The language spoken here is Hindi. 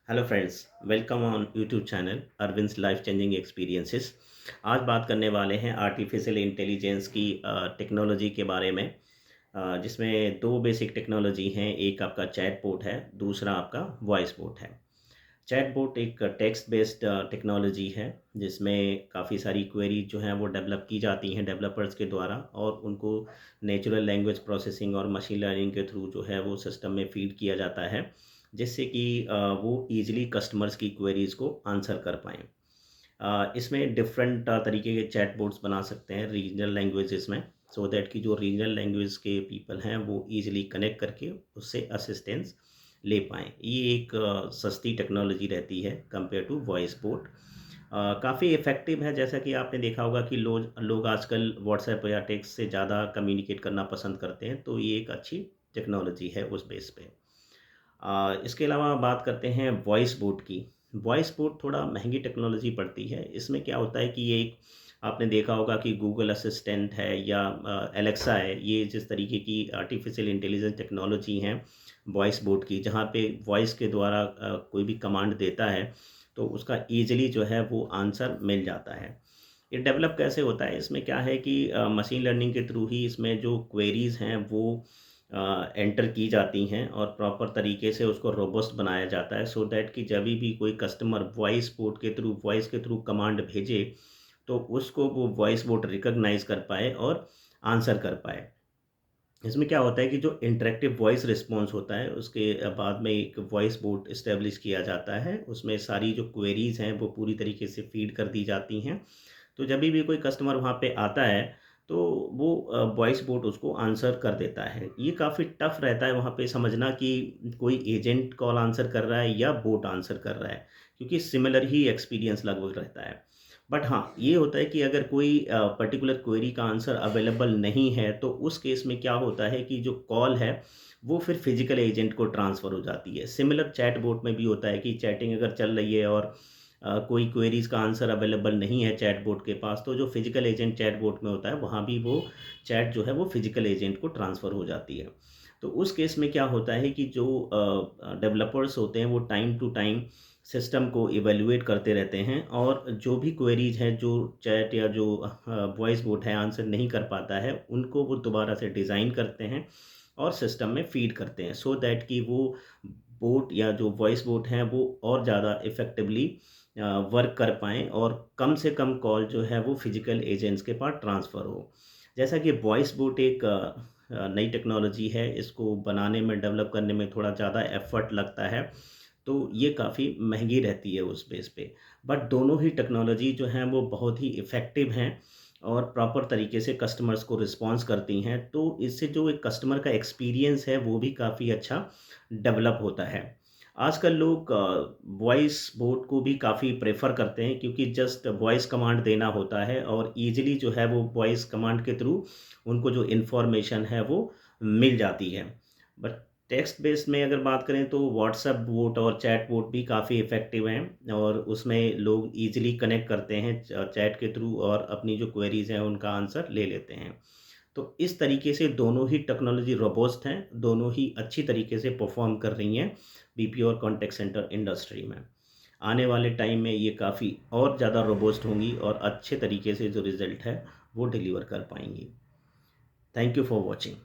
Hello friends, welcome on YouTube channel Arvind's life changing experiences. आज बात करने वाले हैं आर्टिफिशियल इंटेलिजेंस की टेक्नोलॉजी के बारे में, जिसमें दो बेसिक टेक्नोलॉजी हैं। एक आपका चैट बोट है, दूसरा आपका वॉइस बोट है। चैट बोट एक टेक्स्ट बेस्ड टेक्नोलॉजी है, जिसमें काफ़ी सारी क्वेरी जो हैं वो डेवलप की जाती हैं डेवलपर्स के द्वारा, और उनको नेचुरल लैंग्वेज प्रोसेसिंग और मशीन लर्निंग के थ्रू जो है वो सिस्टम में फीड किया जाता है, जिससे कि वो ईज़िली कस्टमर्स की क्वेरीज़ को आंसर कर पाएँ। इसमें डिफरेंट तरीके के चैट बोट्स बना सकते हैं रीजनल लैंग्वेजेस में, सो दैट कि जो रीजनल लैंग्वेज के पीपल हैं वो ईज़िली कनेक्ट करके उससे असिस्टेंस ले पाएँ। ये एक सस्ती टेक्नोलॉजी रहती है कंपेयर टू वॉइस बोट। काफ़ी इफ़ेक्टिव है, जैसा कि आपने देखा होगा कि लोग लोग आजकल व्हाट्सएप या टेक्स्ट से ज़्यादा कम्युनिकेट करना पसंद करते हैं, तो ये एक अच्छी टेक्नोलॉजी है उस बेस पे। इसके अलावा बात करते हैं वॉइस बोट की। वॉइस बोट थोड़ा महंगी टेक्नोलॉजी पड़ती है। इसमें क्या होता है कि ये एक आपने देखा होगा कि गूगल असिस्टेंट है या एलेक्सा है, ये जिस तरीके की आर्टिफिशियल इंटेलिजेंस टेक्नोलॉजी हैं वॉइस बोट की, जहाँ पे वॉइस के द्वारा कोई भी कमांड देता है तो उसका ईज़िली जो है वो आंसर मिल जाता है। ये डेवलप कैसे होता है? इसमें क्या है कि मशीन लर्निंग के थ्रू ही इसमें जो क्वेरीज़ हैं वो एंटर की जाती हैं और प्रॉपर तरीके से उसको रोबस्ट बनाया जाता है, सो दैट कि जभी भी कोई कस्टमर वॉइस के थ्रू कमांड भेजे, तो उसको वो वॉइस बोट रिकॉग्नाइज़ कर पाए और आंसर कर पाए। इसमें क्या होता है कि जो इंटरैक्टिव वॉइस रिस्पॉन्स होता है, उसके बाद में एक वॉइस बोट एस्टेब्लिश किया जाता है। उसमें सारी जो क्वेरीज़ हैं वो पूरी तरीके से फ़ीड कर दी जाती हैं। तो जभी भी कोई कस्टमर वहाँ पे आता है, तो वो वॉइस बोट उसको आंसर कर देता है। ये काफ़ी टफ़ रहता है वहाँ पे समझना कि कोई एजेंट कॉल आंसर कर रहा है या बोट आंसर कर रहा है, क्योंकि सिमिलर ही एक्सपीरियंस लगभग रहता है। बट हाँ, ये होता है कि अगर कोई पर्टिकुलर क्वेरी का आंसर अवेलेबल नहीं है, तो उस केस में क्या होता है कि जो कॉल है, वो फिर फिज़िकल एजेंट को ट्रांसफ़र हो जाती है। सिमिलर चैट बोट में भी होता है कि चैटिंग अगर चल रही है और कोई क्वेरीज़ का आंसर अवेलेबल नहीं है चैटबॉट के पास, तो जो फिज़िकल एजेंट चैटबॉट में होता है, वहाँ भी वो चैट जो है वो फिज़िकल एजेंट को ट्रांसफ़र हो जाती है। तो उस केस में क्या होता है कि जो डेवलपर्स होते हैं वो टाइम टू टाइम सिस्टम को इवैल्यूएट करते रहते हैं, और जो भी क्वेरीज़ हैं, जो चैट या जो वॉइस बोट है आंसर नहीं कर पाता है, उनको वो दोबारा से डिज़ाइन करते हैं और सिस्टम में फ़ीड करते हैं, सो दैट कि वो बोट या जो वॉइस बोट हैं वो और ज़्यादा इफ़ेक्टिवली वर्क कर पाएँ और कम से कम कॉल जो है वो फिज़िकल एजेंट्स के पास ट्रांसफ़र हो। जैसा कि वॉइस बोट एक नई टेक्नोलॉजी है, इसको बनाने में, डेवलप करने में थोड़ा ज़्यादा एफ़र्ट लगता है, तो ये काफ़ी महँगी रहती है उस बेस पे। बट दोनों ही टेक्नोलॉजी जो हैं वो बहुत ही इफ़ेक्टिव हैं और प्रॉपर तरीके से कस्टमर्स को रिस्पॉन्स करती हैं, तो इससे जो एक कस्टमर का एक्सपीरियंस है वो भी काफ़ी अच्छा डेवलप होता है। आजकल लोग वॉइस बोट को भी काफ़ी प्रेफ़र करते हैं, क्योंकि जस्ट वॉइस कमांड देना होता है और ईज़िली जो है वो वॉइस कमांड के थ्रू उनको जो इन्फॉर्मेशन है वो मिल जाती है। बट टेक्स्ट बेस्ड में अगर बात करें तो व्हाट्सएप बोट और चैट बोट भी काफ़ी इफ़ेक्टिव हैं, और उसमें लोग ईज़िली कनेक्ट करते हैं चैट के थ्रू और अपनी जो क्वेरीज़ हैं उनका आंसर ले लेते हैं। तो इस तरीके से दोनों ही टेक्नोलॉजी रोबस्ट हैं, दोनों ही अच्छी तरीके से परफ़ॉर्म कर रही हैं बीपीओ और कॉन्टैक्ट सेंटर इंडस्ट्री में। आने वाले टाइम में ये काफ़ी और ज़्यादा रोबस्ट होंगी और अच्छे तरीके से जो रिज़ल्ट है, वो डिलीवर कर पाएँगी। Thank you for watching.